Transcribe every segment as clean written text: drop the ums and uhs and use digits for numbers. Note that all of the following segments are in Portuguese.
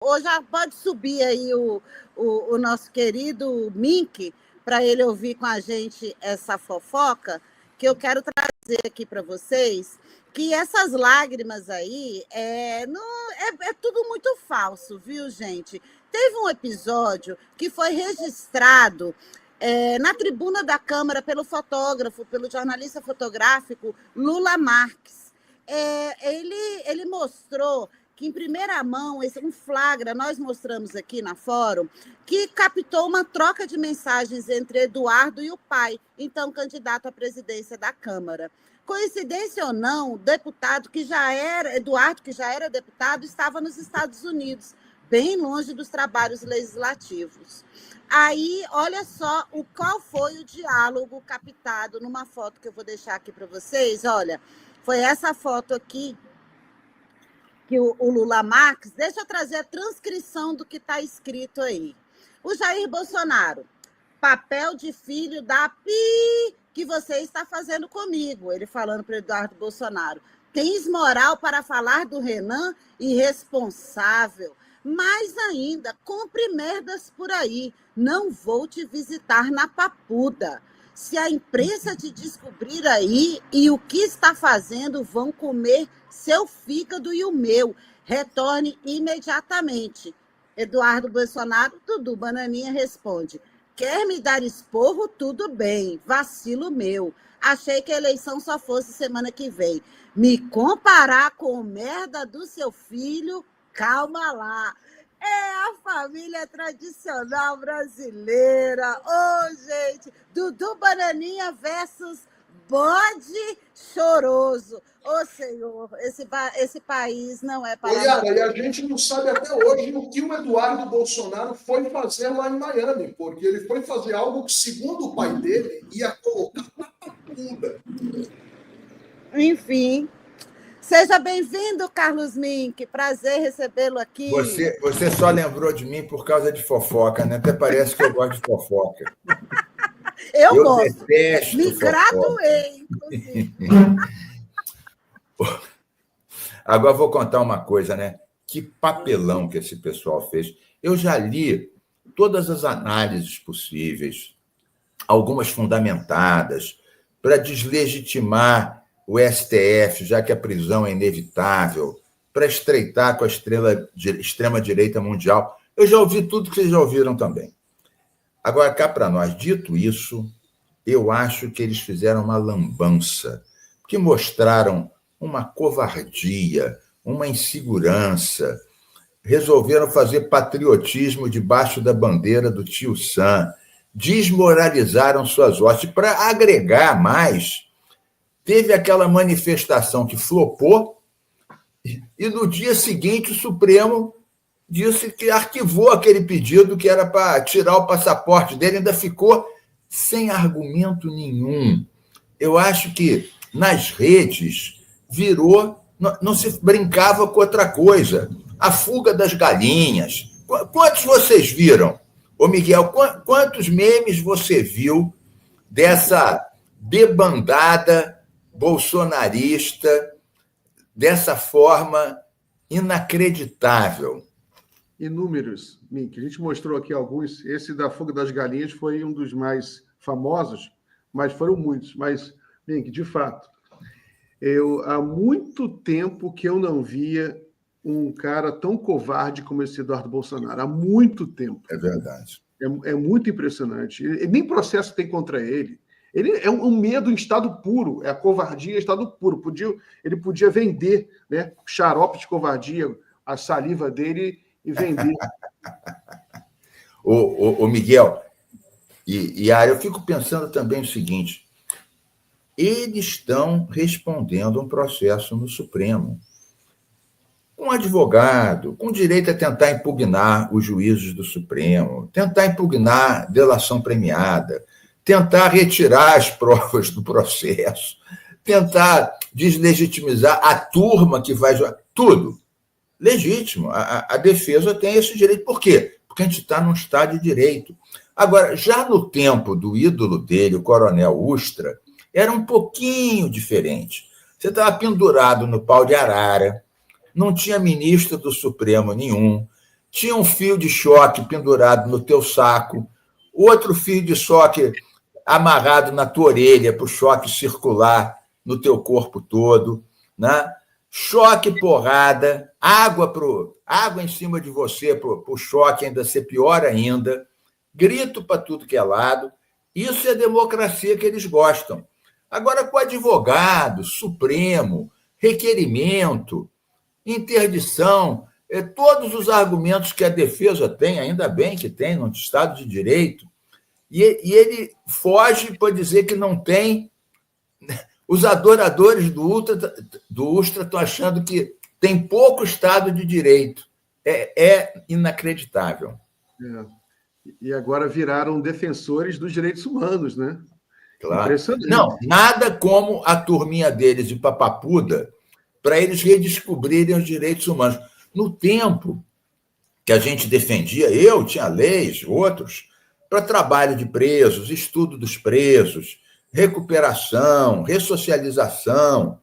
Ou já pode subir aí o nosso querido Mink, para ele ouvir com a gente essa fofoca, que eu quero trazer aqui para vocês, que essas lágrimas aí é tudo muito falso, viu, gente? Teve um episódio que foi registrado na tribuna da Câmara pelo fotógrafo, pelo jornalista fotográfico Lula Marques. Ele mostrou que, em primeira mão, um flagra, nós mostramos aqui na Fórum, que captou uma troca de mensagens entre Eduardo e o pai, então candidato à presidência da Câmara. Coincidência ou não, Eduardo, que já era deputado, estava nos Estados Unidos, bem longe dos trabalhos legislativos. Aí, olha só qual foi o diálogo captado numa foto que eu vou deixar aqui para vocês. Olha, foi essa foto aqui, que o Lula Marques, deixa eu trazer a transcrição do que está escrito aí. O Jair Bolsonaro, papel de filho da pi que você está fazendo comigo, ele falando para Eduardo Bolsonaro. Tens moral para falar do Renan? Irresponsável. Mais ainda, compre merdas por aí. Não vou te visitar na Papuda. Se a imprensa te descobrir aí e o que está fazendo, vão comer seu fígado e o meu. Retorne imediatamente. Eduardo Bolsonaro, Dudu Bananinha responde: quer me dar esporro? Tudo bem, vacilo meu. Achei que a eleição só fosse semana que vem. Me comparar com merda do seu filho? Calma lá. É a família tradicional brasileira. Gente, Dudu Bananinha versus bode choroso. Senhor, esse país não é para... Yara, e a gente não sabe até hoje o que o Eduardo Bolsonaro foi fazer lá em Miami, porque ele foi fazer algo que, segundo o pai dele, ia colocar na Papuda. Enfim... Seja bem-vindo, Carlos Mink. Prazer recebê-lo aqui. Você só lembrou de mim por causa de fofoca, né? Até parece que eu gosto de fofoca. Eu gosto. Detesto Me fofoca. graduei, inclusive. Agora vou contar uma coisa, né? Que papelão que esse pessoal fez. Eu já li todas as análises possíveis, algumas fundamentadas, para deslegitimar o STF, já que a prisão é inevitável, para estreitar com a extrema-direita mundial. Eu já ouvi tudo que vocês já ouviram também. Agora, cá para nós, dito isso, eu acho que eles fizeram uma lambança, que mostraram uma covardia, uma insegurança, resolveram fazer patriotismo debaixo da bandeira do tio Sam, desmoralizaram suas hostes. Para agregar mais, teve aquela manifestação que flopou e no dia seguinte o Supremo disse que arquivou aquele pedido que era para tirar o passaporte dele, ainda ficou sem argumento nenhum. Eu acho que nas redes virou, não se brincava com outra coisa. A fuga das galinhas. Quantos vocês viram? Ô Miguel, quantos memes você viu dessa debandada bolsonarista dessa forma inacreditável? Inúmeros, Mink. A gente mostrou aqui alguns. Esse da fuga das galinhas foi um dos mais famosos, mas foram muitos. Mas, Mink, de fato, há muito tempo que eu não via um cara tão covarde como esse Eduardo Bolsonaro. Há muito tempo. É verdade. É muito impressionante. Nem processo tem contra ele. Ele é um medo em estado puro, é a covardia em estado puro. Ele podia vender, né, xarope de covardia, a saliva dele e vender. Ô Miguel e Yara, eu fico pensando também o seguinte: eles estão respondendo um processo no Supremo, com advogado, com direito a tentar impugnar os juízos do Supremo, tentar impugnar delação premiada, tentar retirar as provas do processo, tentar deslegitimizar a turma que vai jogar. Tudo legítimo. A defesa tem esse direito. Por quê? Porque a gente está num Estado de Direito. Agora, já no tempo do ídolo dele, o coronel Ustra, era um pouquinho diferente. Você estava pendurado no pau de arara, não tinha ministro do Supremo nenhum, tinha um fio de choque pendurado no teu saco, outro fio de choque amarrado na tua orelha para o choque circular no teu corpo todo, né? Choque, porrada, água em cima de você para o choque ainda ser pior ainda, grito para tudo que é lado. Isso é a democracia que eles gostam. Agora, com advogado, Supremo, requerimento, interdição, todos os argumentos que a defesa tem, ainda bem que tem, no Estado de Direito, e ele foge para dizer que não tem. Os adoradores do Ustra estão achando que tem pouco Estado de Direito. É inacreditável. E agora viraram defensores dos direitos humanos, né? Claro. Impressionante. Não, nada como a turminha deles de Papapuda para eles redescobrirem os direitos humanos. No tempo que a gente defendia, eu tinha leis, outros, para trabalho de presos, estudo dos presos, recuperação, ressocialização.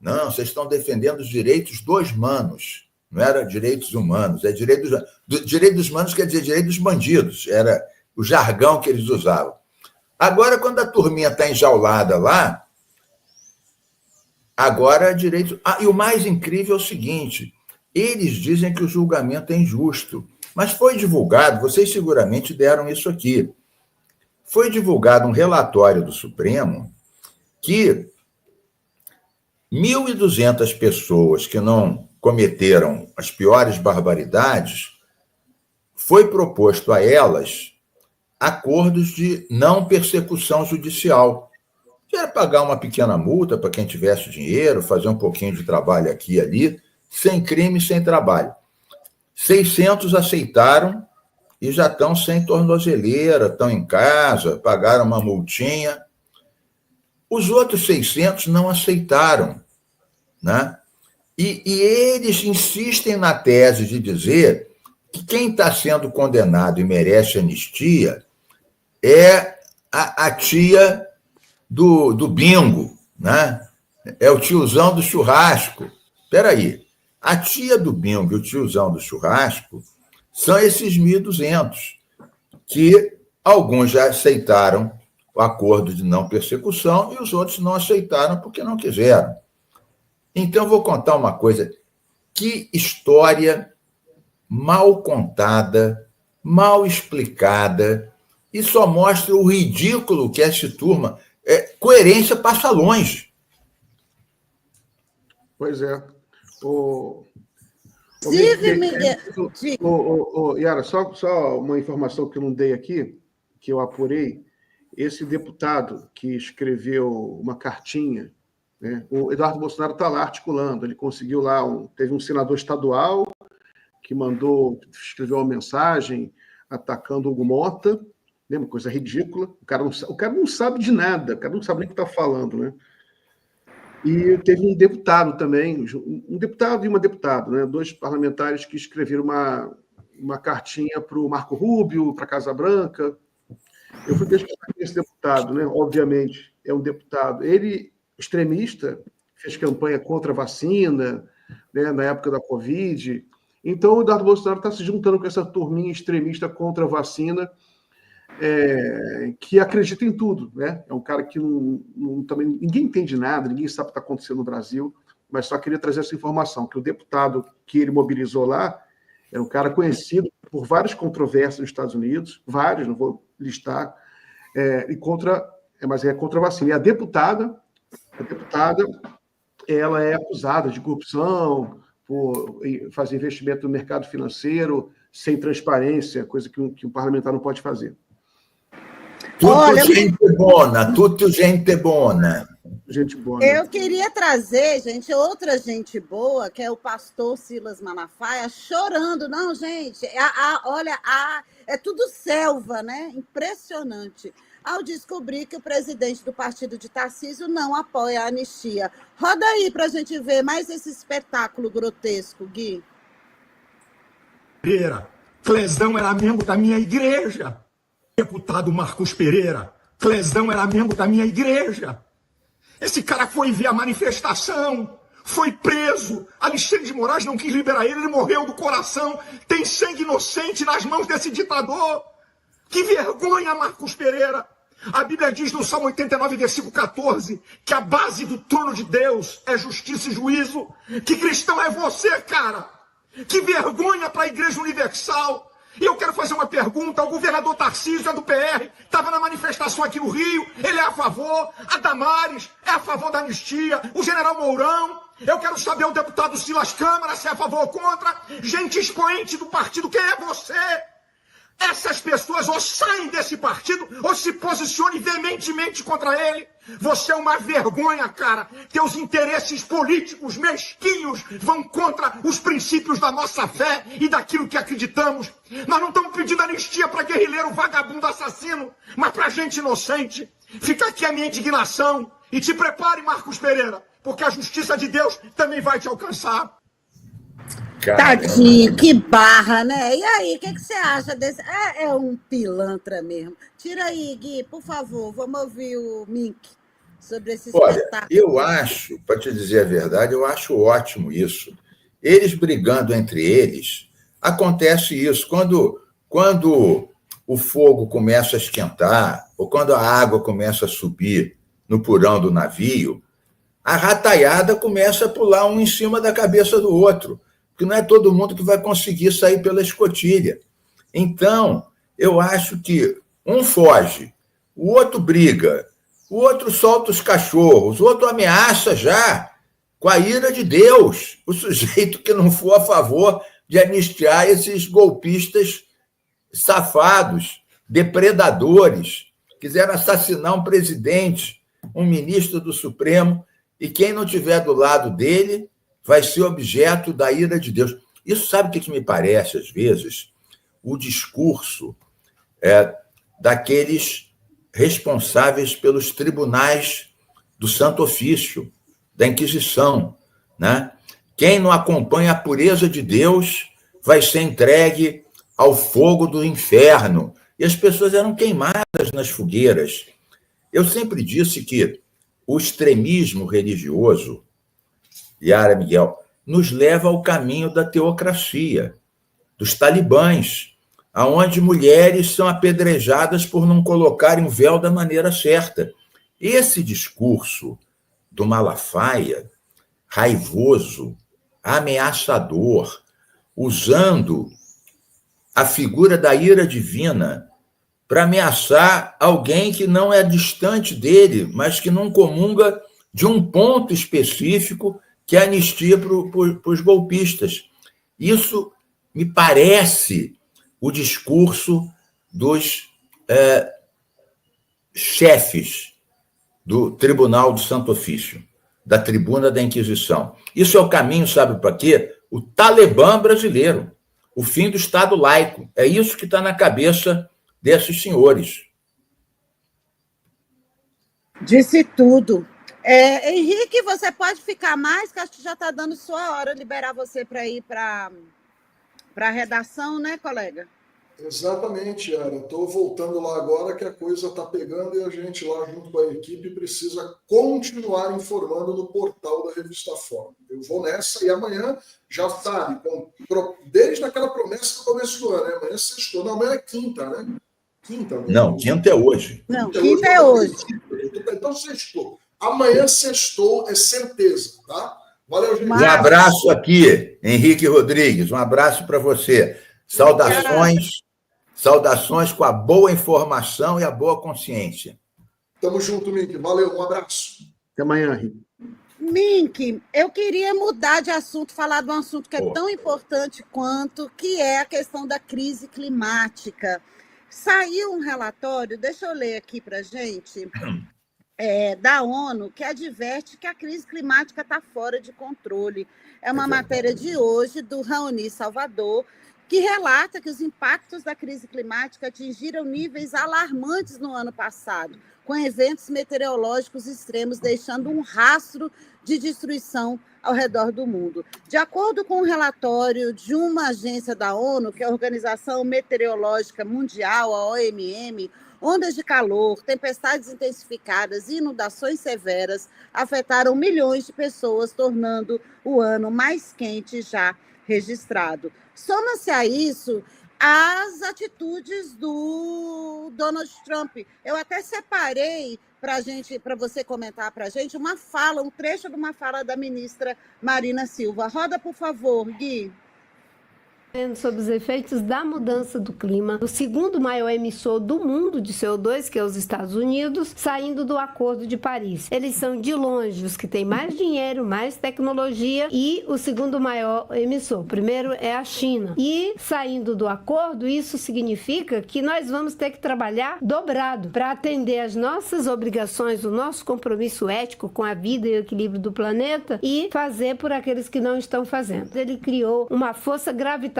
Não, vocês estão defendendo os direitos dos manos. Não era direitos humanos, é direito dos manos quer dizer direito dos bandidos, era o jargão que eles usavam. Agora, quando a turminha está enjaulada lá, agora é direito... e o mais incrível é o seguinte, eles dizem que o julgamento é injusto, mas foi divulgado, vocês seguramente deram isso aqui, foi divulgado um relatório do Supremo que 1.200 pessoas que não cometeram as piores barbaridades, foi proposto a elas acordos de não persecução judicial. Que era pagar uma pequena multa para quem tivesse dinheiro, fazer um pouquinho de trabalho aqui e ali, sem crime, sem trabalho. 600 aceitaram e já estão sem tornozeleira, estão em casa, pagaram uma multinha. Os outros 600 não aceitaram, né? E eles insistem na tese de dizer que quem está sendo condenado e merece anistia é a tia do bingo, né? É o tiozão do churrasco. Espera aí, a tia do bingo e o tiozão do churrasco são esses 1.200, que alguns já aceitaram o acordo de não persecução e os outros não aceitaram porque não quiseram. Então, eu vou contar uma coisa. Que história mal contada, mal explicada, e só mostra o ridículo que essa turma... coerência passa longe. Pois é. Yara, só uma informação que eu não dei aqui, que eu apurei. Esse deputado que escreveu uma cartinha, né, o Eduardo Bolsonaro está lá articulando, ele conseguiu lá, teve um senador estadual que escreveu uma mensagem atacando o Hugo Mota, né, uma coisa ridícula, o cara não sabe de nada, o cara não sabe nem o que está falando, né? E teve um deputado também, um deputado e uma deputada, né, 2 parlamentares que escreveram uma cartinha para o Marco Rubio, para a Casa Branca. Eu fui pesquisar esse deputado, né? Obviamente, é um deputado. Ele, extremista, fez campanha contra a vacina, né, na época da Covid. Então, o Eduardo Bolsonaro está se juntando com essa turminha extremista contra a vacina, que acredita em tudo, né? É um cara que também ninguém entende nada, ninguém sabe o que está acontecendo no Brasil, mas só queria trazer essa informação, que o deputado que ele mobilizou lá era um cara conhecido por várias controvérsias nos Estados Unidos, vários, não vou listar, mas é contra a vacina. E a deputada, ela é acusada de corrupção, por fazer investimento no mercado financeiro sem transparência, coisa que um parlamentar não pode fazer. Tudo gente bona. Gente boa. Eu queria trazer, gente, outra gente boa, que é o pastor Silas Malafaia, chorando. Não, gente, olha, é tudo selva, né? Impressionante. Ao descobrir que o presidente do partido de Tarcísio não apoia a anistia. Roda aí para a gente ver mais esse espetáculo grotesco, Gui. Pereira, Clesão era membro da minha igreja. Deputado Marcos Pereira, Clesão era membro da minha igreja. Esse cara foi ver a manifestação, foi preso. Alexandre de Moraes não quis liberar ele morreu do coração. Tem sangue inocente nas mãos desse ditador. Que vergonha, Marcos Pereira. A Bíblia diz no Salmo 89, versículo 14, que a base do trono de Deus é justiça e juízo. Que cristão é você, cara? Que vergonha para a Igreja Universal. E eu quero fazer uma pergunta. O governador Tarcísio é do PR, estava na manifestação aqui no Rio, ele é a favor. A Damares é a favor da anistia. O general Mourão. Eu quero saber o deputado Silas Câmara se é a favor ou contra. Gente expoente do partido, quem é você? Essas pessoas ou saem desse partido ou se posicionem veementemente contra ele. Você é uma vergonha, cara. Teus interesses políticos mesquinhos vão contra os princípios da nossa fé e daquilo que acreditamos. Nós não estamos pedindo anistia para guerrilheiro, vagabundo, assassino, mas para gente inocente. Fica aqui a minha indignação. E te prepare, Marcos Pereira, porque a justiça de Deus também vai te alcançar. Tadinho, que barra, né? E aí, o que você acha desse? É um pilantra mesmo. Tira aí, Gui, por favor, vamos ouvir o Mink sobre esse espetáculo. Eu acho, para te dizer a verdade, eu acho ótimo isso. Eles brigando entre eles, acontece isso. Quando o fogo começa a esquentar, ou quando a água começa a subir no porão do navio, a rataiada começa a pular um em cima da cabeça do outro. Que não é todo mundo que vai conseguir sair pela escotilha. Então, eu acho que um foge, o outro briga, o outro solta os cachorros, o outro ameaça já com a ira de Deus, o sujeito que não for a favor de anistiar esses golpistas safados, depredadores, quiseram assassinar um presidente, um ministro do Supremo, e quem não estiver do lado dele vai ser objeto da ira de Deus. Isso sabe o que me parece, às vezes? O discurso daqueles responsáveis pelos tribunais do Santo Ofício, da Inquisição, né? Quem não acompanha a pureza de Deus vai ser entregue ao fogo do inferno. E as pessoas eram queimadas nas fogueiras. Eu sempre disse que o extremismo religioso, Yara, Miguel, nos leva ao caminho da teocracia, dos talibãs, aonde mulheres são apedrejadas por não colocarem o véu da maneira certa. Esse discurso do Malafaia, raivoso, ameaçador, usando a figura da ira divina para ameaçar alguém que não é distante dele, mas que não comunga de um ponto específico, que é a anistia para os golpistas. Isso me parece o discurso dos chefes do Tribunal do Santo Ofício, da Tribuna da Inquisição. Isso é o caminho, sabe para quê? O Talibã brasileiro, o fim do Estado laico. É isso que está na cabeça desses senhores. Disse tudo. Henrique, você pode ficar mais, que acho que já está dando sua hora liberar você para ir para a redação, né, colega? Exatamente, Yara. Estou voltando lá agora que a coisa está pegando e a gente lá junto com a equipe precisa continuar informando no portal da Revista Fórum. Eu vou nessa e amanhã já sabe, desde aquela promessa do começo do ano, né? Amanhã é sexta, não, amanhã é quinta, né? Quinta. Não, quinta é hoje. Não, quinta é hoje. Então sextou. Amanhã sextou, é certeza, tá? Valeu, gente. Um abraço aqui, Henrique Rodrigues, um abraço para você. Saudações com a boa informação e a boa consciência. Tamo junto, Mink. Valeu, um abraço. Até amanhã, Henrique. Mink, eu queria mudar de assunto, falar de um assunto que é tão importante quanto, que é a questão da crise climática. Saiu um relatório, deixa eu ler aqui para a gente, da ONU, que adverte que a crise climática está fora de controle. É uma matéria de hoje, do Raoni Salvador, que relata que os impactos da crise climática atingiram níveis alarmantes no ano passado, com eventos meteorológicos extremos deixando um rastro de destruição ao redor do mundo. De acordo com um relatório de uma agência da ONU, que é a Organização Meteorológica Mundial, a OMM, Ondas de calor, tempestades intensificadas e inundações severas afetaram milhões de pessoas, tornando o ano mais quente já registrado. Soma-se a isso as atitudes do Donald Trump. Eu até separei para você comentar para a gente uma fala, um trecho de uma fala da ministra Marina Silva. Roda, por favor, Gui. Sobre os efeitos da mudança do clima, o segundo maior emissor do mundo de CO2, que é os Estados Unidos, saindo do Acordo de Paris. Eles são, de longe, os que têm mais dinheiro, mais tecnologia e o segundo maior emissor. O primeiro é a China. E, saindo do acordo, isso significa que nós vamos ter que trabalhar dobrado para atender às nossas obrigações, o nosso compromisso ético com a vida e o equilíbrio do planeta e fazer por aqueles que não estão fazendo. Ele criou uma força gravitacional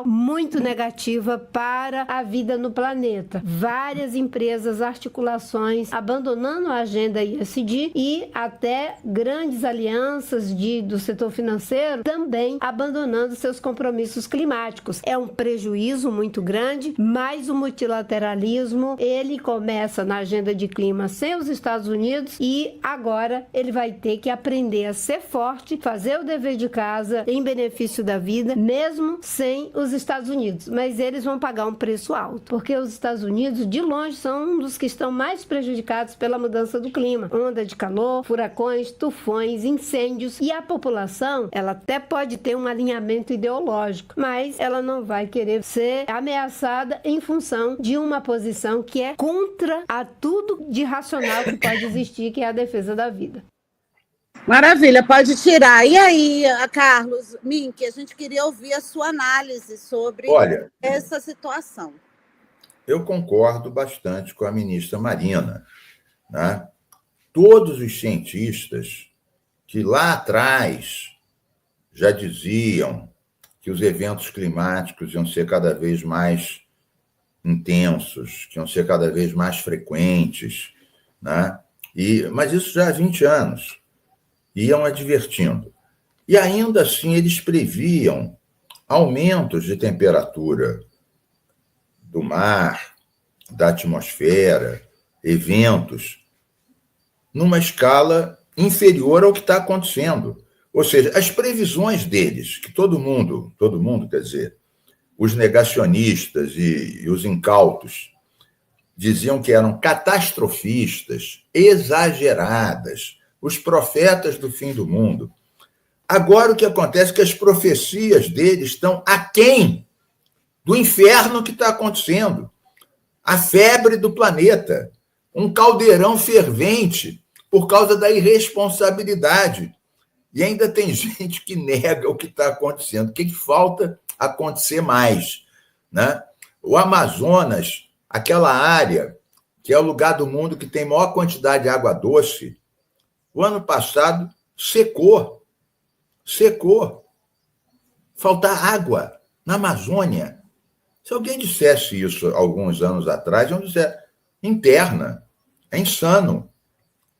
muito negativa para a vida no planeta. Várias empresas, articulações abandonando a agenda ESG e até grandes alianças do setor financeiro também abandonando seus compromissos climáticos. É um prejuízo muito grande, mas o multilateralismo, ele começa na agenda de clima sem os Estados Unidos e agora ele vai ter que aprender a ser forte, fazer o dever de casa em benefício da vida, mesmo sem os Estados Unidos, mas eles vão pagar um preço alto, porque os Estados Unidos, de longe, são um dos que estão mais prejudicados pela mudança do clima. Onda de calor, furacões, tufões, incêndios, e a população, ela até pode ter um alinhamento ideológico, mas ela não vai querer ser ameaçada em função de uma posição que é contra a tudo de racional que pode existir, que é a defesa da vida. Maravilha, pode tirar. E aí, Carlos, Mink, a gente queria ouvir a sua análise sobre essa situação. Eu concordo bastante com a ministra Marina, né? Todos os cientistas que lá atrás já diziam que os eventos climáticos iam ser cada vez mais intensos, que iam ser cada vez mais frequentes, né? Mas isso já há 20 anos. Iam advertindo. E ainda assim eles previam aumentos de temperatura do mar, da atmosfera, eventos, numa escala inferior ao que está acontecendo. Ou seja, as previsões deles, que todo mundo quer dizer, os negacionistas e os incautos, diziam que eram catastrofistas, exageradas, os profetas do fim do mundo. Agora o que acontece é que as profecias deles estão aquém do inferno que está acontecendo. A febre do planeta, um caldeirão fervente por causa da irresponsabilidade. E ainda tem gente que nega o que está acontecendo. O que falta acontecer mais, né? O Amazonas, aquela área que é o lugar do mundo que tem maior quantidade de água doce, o ano passado secou. Falta água na Amazônia. Se alguém dissesse isso alguns anos atrás, iam dizer, interna, é insano.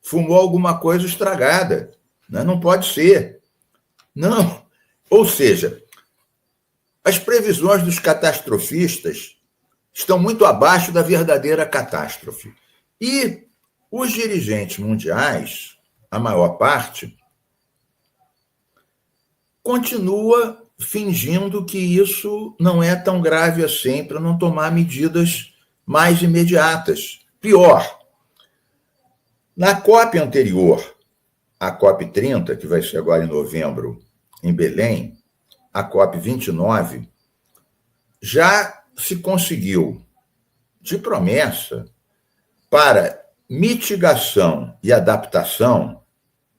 Fumou alguma coisa estragada. Né? Não pode ser. Não. Ou seja, as previsões dos catastrofistas estão muito abaixo da verdadeira catástrofe. E os dirigentes mundiais, a maior parte, continua fingindo que isso não é tão grave assim para não tomar medidas mais imediatas. Pior, na COP anterior, a COP 30, que vai ser agora em novembro em Belém, a COP 29, já se conseguiu, de promessa, para mitigação e adaptação,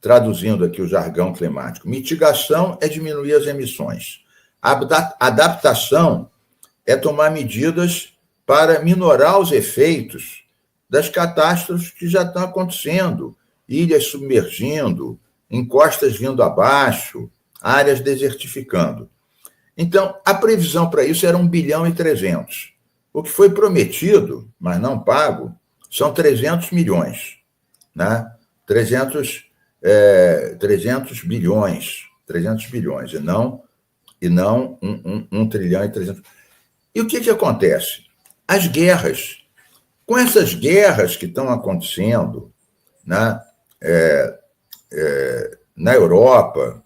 traduzindo aqui o jargão climático, mitigação é diminuir as emissões. Adaptação é tomar medidas para minorar os efeitos das catástrofes que já estão acontecendo, ilhas submergindo, encostas vindo abaixo, áreas desertificando. Então, a previsão para isso era 1,3 bilhão. O que foi prometido, mas não pago, são 300 milhões, né? 300 bilhões, e não 1 trilhão e 300. E o que acontece? As guerras Com essas guerras que estão acontecendo, né, na Europa,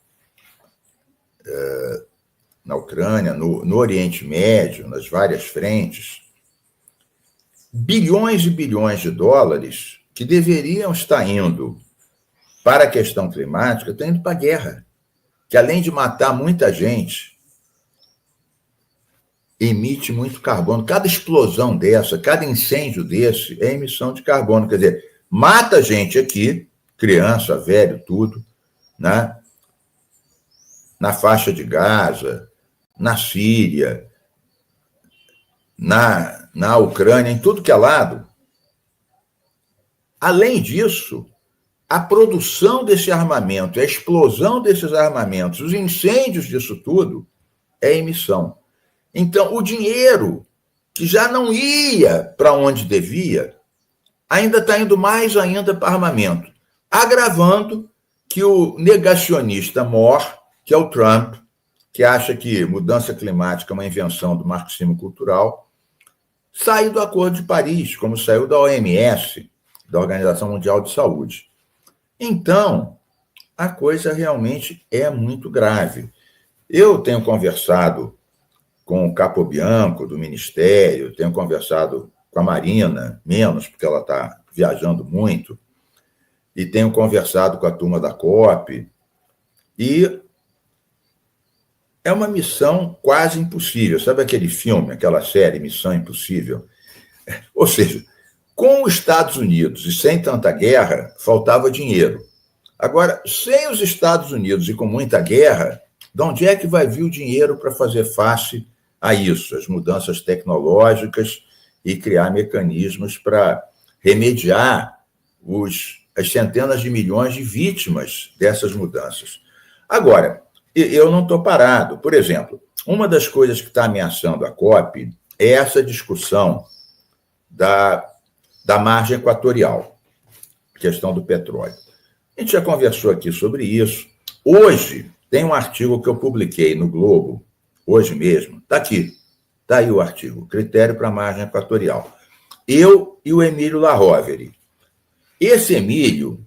na Ucrânia, no Oriente Médio, nas várias frentes, bilhões e bilhões de dólares que deveriam estar indo para a questão climática estão indo para a guerra, que além de matar muita gente, emite muito carbono. Cada explosão dessa, cada incêndio desse é emissão de carbono. Quer dizer, mata gente aqui, criança, velho, tudo, né? Na faixa de Gaza, na Síria, na Ucrânia, em tudo que é lado. Além disso, a produção desse armamento, a explosão desses armamentos, os incêndios disso tudo, é emissão. Então, o dinheiro que já não ia para onde devia, ainda está indo mais ainda para armamento, agravando que o negacionista mor, que é o Trump, que acha que mudança climática é uma invenção do marxismo cultural, saiu do Acordo de Paris, como saiu da OMS, da Organização Mundial de Saúde. Então, a coisa realmente é muito grave. Eu tenho conversado com o Capobianco, do Ministério, tenho conversado com a Marina, menos, porque ela está viajando muito, e tenho conversado com a turma da COP, e é uma missão quase impossível. Sabe aquele filme, aquela série Missão Impossível? Ou seja, com os Estados Unidos e sem tanta guerra, faltava dinheiro. Agora, sem os Estados Unidos e com muita guerra, de onde é que vai vir o dinheiro para fazer face a isso, as mudanças tecnológicas e criar mecanismos para remediar as centenas de milhões de vítimas dessas mudanças? Agora, eu não estou parado. Por exemplo, uma das coisas que está ameaçando a COP é essa discussão da margem equatorial, questão do petróleo. A gente já conversou aqui sobre isso. Hoje, tem um artigo que eu publiquei no Globo, hoje mesmo, está aqui, está aí o artigo, Critério para a Margem Equatorial. Eu e o Emílio Laroveri. Esse Emílio,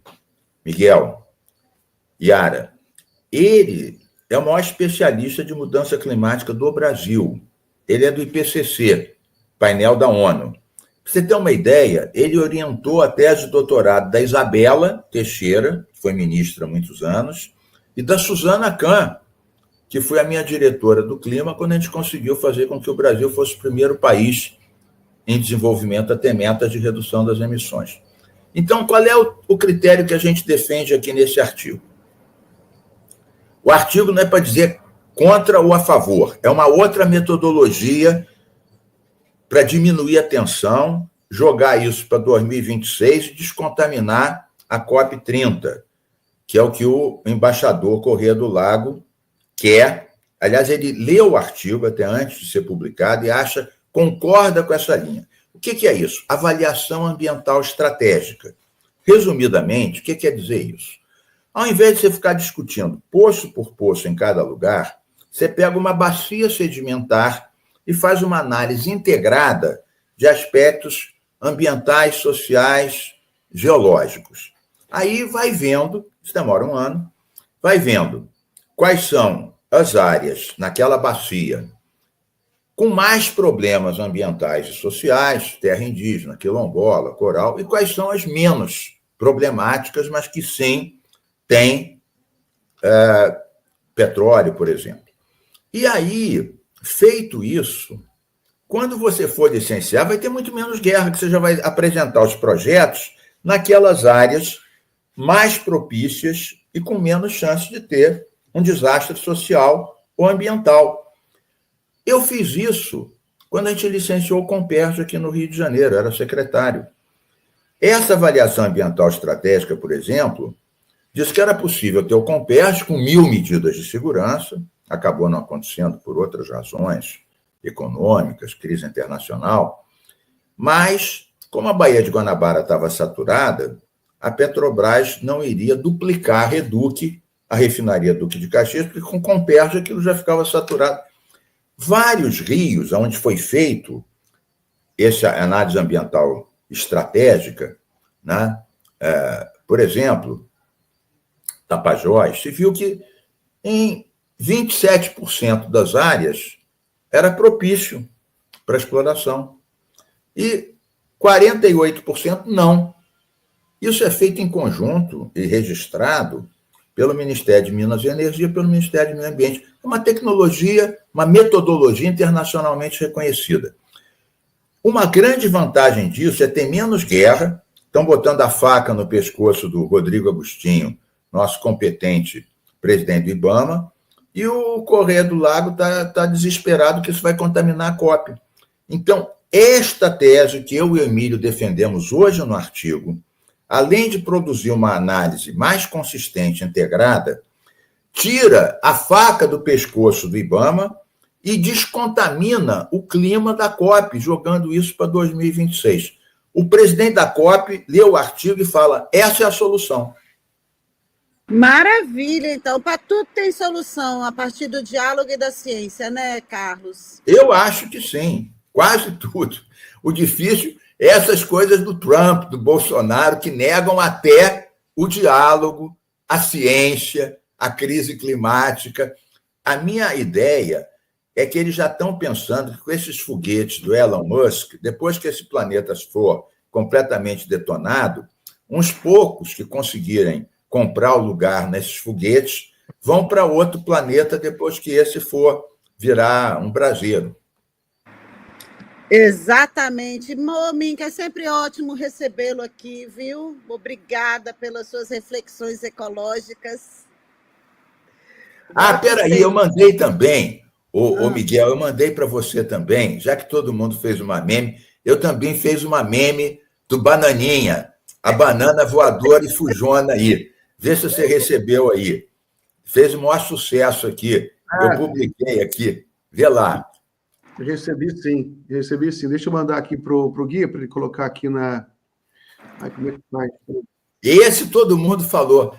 Miguel, Yara, ele é o maior especialista de mudança climática do Brasil. Ele é do IPCC, painel da ONU. Para você ter uma ideia, ele orientou a tese de doutorado da Isabela Teixeira, que foi ministra há muitos anos, e da Suzana Kahn, que foi a minha diretora do clima, quando a gente conseguiu fazer com que o Brasil fosse o primeiro país em desenvolvimento a ter metas de redução das emissões. Então, qual é o critério que a gente defende aqui nesse artigo? O artigo não é para dizer contra ou a favor, é uma outra metodologia para diminuir a tensão, jogar isso para 2026 e descontaminar a COP30, que é o que o embaixador Corrêa do Lago quer. Aliás, ele leu o artigo até antes de ser publicado e concorda com essa linha. O que é isso? Avaliação ambiental estratégica. Resumidamente, o que quer dizer isso? Ao invés de você ficar discutindo poço por poço em cada lugar, você pega uma bacia sedimentar e faz uma análise integrada de aspectos ambientais, sociais, geológicos. Aí vai vendo, isso demora um ano, vai vendo quais são as áreas naquela bacia com mais problemas ambientais e sociais, terra indígena, quilombola, coral, e quais são as menos problemáticas, mas que sim têm petróleo, por exemplo. E aí, feito isso, quando você for licenciar, vai ter muito menos guerra, que você já vai apresentar os projetos naquelas áreas mais propícias e com menos chance de ter um desastre social ou ambiental. Eu fiz isso quando a gente licenciou o Comperj aqui no Rio de Janeiro, eu era secretário. Essa avaliação ambiental estratégica, por exemplo, diz que era possível ter o Comperj com 1.000 medidas de segurança, acabou não acontecendo por outras razões econômicas, crise internacional, mas, como a Baía de Guanabara estava saturada, a Petrobras não iria duplicar a Reduc, a refinaria Duque de Caxias, porque com Comperj aquilo já ficava saturado. Vários rios onde foi feito essa análise ambiental estratégica, né? Por exemplo, Tapajós, se viu que em 27% das áreas era propício para exploração e 48% não. Isso é feito em conjunto e registrado pelo Ministério de Minas e Energia e pelo Ministério do Meio Ambiente. É uma tecnologia, uma metodologia internacionalmente reconhecida. Uma grande vantagem disso é ter menos guerra. Estão botando a faca no pescoço do Rodrigo Agostinho, nosso competente presidente do IBAMA, e o Correia do Lago está desesperado que isso vai contaminar a COP. Então, esta tese que eu e o Emílio defendemos hoje no artigo, além de produzir uma análise mais consistente, integrada, tira a faca do pescoço do IBAMA e descontamina o clima da COP, jogando isso para 2026. O presidente da COP lê o artigo e fala, essa é a solução. Maravilha, então, para tudo tem solução a partir do diálogo e da ciência, né, Carlos? Eu acho que sim, quase tudo. O difícil é essas coisas do Trump, do Bolsonaro, que negam até o diálogo, a ciência, a crise climática. A minha ideia é que eles já estão pensando que com esses foguetes do Elon Musk, depois que esse planeta for completamente detonado, uns poucos que conseguirem comprar o lugar nesses foguetes vão para outro planeta depois que esse for virar um braseiro. Exatamente. Minka, é sempre ótimo recebê-lo aqui, viu? Obrigada pelas suas reflexões ecológicas. Peraí, eu mandei também, ô Miguel, eu mandei para você também, já que todo mundo fez uma meme, eu também fiz uma meme do Bananinha, a banana voadora e fujona aí. Vê se você recebeu aí. Fez o maior sucesso aqui. Eu publiquei aqui. Vê lá. Recebi sim. Deixa eu mandar aqui para o Guia, para ele colocar aqui na... como é que vai? Esse todo mundo falou.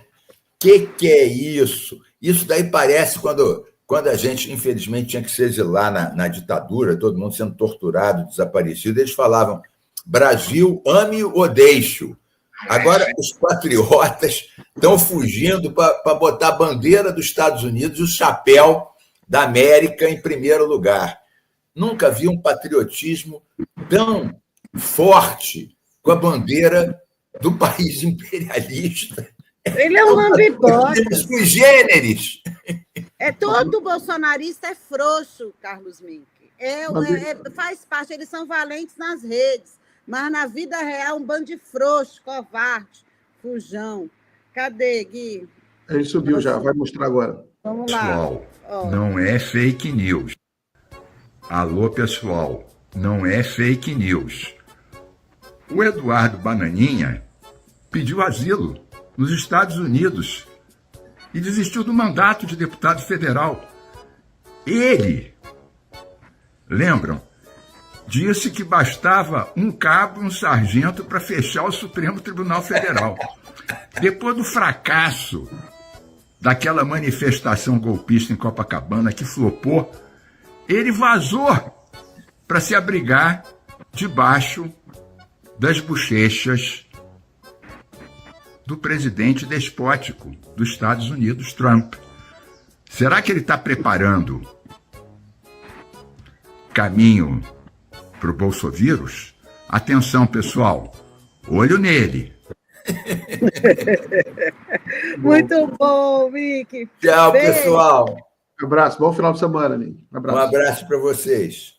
Que é isso? Isso daí parece quando a gente, infelizmente, tinha que se exilar na ditadura, todo mundo sendo torturado, desaparecido, eles falavam Brasil, ame ou deixe-o. Agora, os patriotas estão fugindo para botar a bandeira dos Estados Unidos e o chapéu da América em primeiro lugar. Nunca vi um patriotismo tão forte com a bandeira do país imperialista. Ele é um lambibota. Sui generis. Todo bolsonarista é frouxo, Carlos Mink. Faz parte, eles são valentes nas redes. Mas na vida real, um bando de frouxo, covarde, fujão. Cadê, Gui? Ele subiu já, vai mostrar agora. Vamos lá. Pessoal, não é fake news. Alô, pessoal, não é fake news. O Eduardo Bananinha pediu asilo nos Estados Unidos e desistiu do mandato de deputado federal. Ele, lembram? Disse que bastava um cabo e um sargento para fechar o Supremo Tribunal Federal. Depois do fracasso daquela manifestação golpista em Copacabana que flopou, ele vazou para se abrigar debaixo das bochechas do presidente despótico dos Estados Unidos, Trump. Será que ele está preparando caminho para o bolsovírus? Atenção, pessoal, olho nele. Muito bom, Mink. Tchau, pessoal. Um abraço, bom final de semana, Mink. Um abraço para vocês.